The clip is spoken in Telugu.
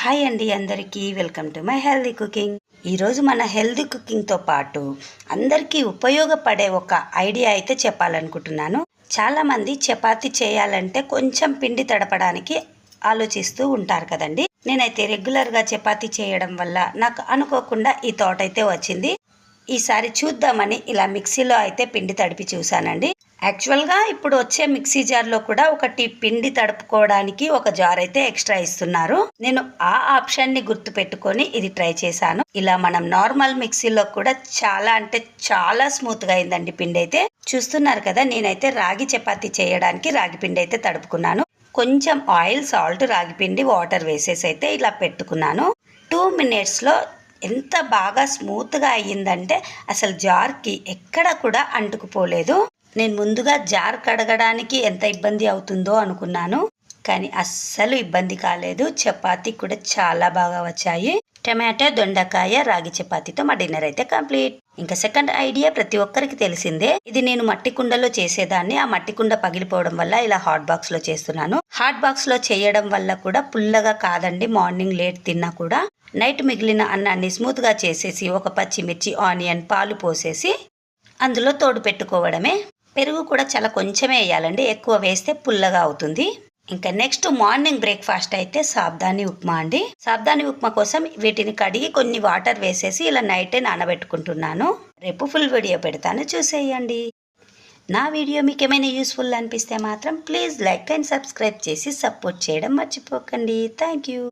హాయ్ అండి అందరికీ welcome to my healthy cooking. ఈరోజు మన హెల్దీ కుకింగ్తో పాటు అందరికీ ఉపయోగపడే ఒక ఐడియా అయితే చెప్పాలనుకుంటున్నాను. చాలామంది చపాతీ చేయాలంటే కొంచెం పిండి తడపడానికి ఆలోచిస్తూ ఉంటారు కదండి. నేనైతే రెగ్యులర్గా చపాతీ చేయడం వల్ల నాకు అనుకోకుండా ఈ థాట్ అయితే వచ్చింది. ఈసారి చూద్దామని ఇలా మిక్సీలో అయితే పిండి తడిపి చూశానండి. యాక్చువల్గా ఇప్పుడు వచ్చే మిక్సీ జార్లో కూడా ఒకటి పిండి తడుపుకోవడానికి ఒక జార్ అయితే ఎక్స్ట్రా ఇస్తున్నారు. నేను ఆ ఆప్షన్ని గుర్తు పెట్టుకొని ఇది ట్రై చేశాను. ఇలా మనం నార్మల్ మిక్సీలో కూడా చాలా అంటే చాలా స్మూత్గా అయిందండి పిండి అయితే. చూస్తున్నారు కదా, నేనైతే రాగి చపాతీ చేయడానికి రాగి పిండి అయితే తడుపుకున్నాను. కొంచెం ఆయిల్, సాల్ట్, రాగి పిండి, వాటర్ వేసేసి అయితే ఇలా పెట్టుకున్నాను. 2 minutesలో ఎంత బాగా స్మూత్గా అయ్యిందంటే అసలు జార్కి ఎక్కడ కూడా అంటుకుపోలేదు. నేను ముందుగా జార్ కడగడానికి ఎంత ఇబ్బంది అవుతుందో అనుకున్నాను, కానీ అస్సలు ఇబ్బంది కాలేదు. చపాతీ కూడా చాలా బాగా వచ్చాయి. టమాటో, దొండకాయ, రాగి చపాతీతో మా డిన్నర్ అయితే కంప్లీట్. ఇంకా సెకండ్ ఐడియా ప్రతి ఒక్కరికి తెలిసిందే. ఇది నేను మట్టి కుండలో చేసేదాన్ని. ఆ మట్టి కుండ పగిలిపోవడం వల్ల ఇలా హాట్ బాక్స్ లో చేస్తున్నాను. హాట్ బాక్స్ లో చేయడం వల్ల కూడా పుల్లగా కాదండి. మార్నింగ్ లేట్ తిన్నా కూడా నైట్ మిగిలిన అన్నాన్ని స్మూత్ గా చేసేసి ఒక పచ్చిమిర్చి, ఆనియన్, పాలు పోసేసి అందులో తోడు పెట్టుకోవడమే. పెరుగు కూడా చాలా కొంచెమే వేయాలండి, ఎక్కువ వేస్తే పుల్లగా అవుతుంది. ఇంకా నెక్స్ట్ మార్నింగ్ బ్రేక్ఫాస్ట్ అయితే సాబ్దాని ఉప్మా అండి. సాబ్దాని ఉప్మా కోసం వీటిని కడిగి కొన్ని వాటర్ వేసేసి ఇలా నైటే నానబెట్టుకుంటున్నాను. రేపు ఫుల్ వీడియో పెడతాను, చూసేయండి. నా వీడియో మీకు ఏమైనా యూస్ఫుల్ అనిపిస్తే మాత్రం ప్లీజ్ లైక్ అండ్ సబ్స్క్రైబ్ చేసి సపోర్ట్ చేయడం మర్చిపోకండి. Thank you.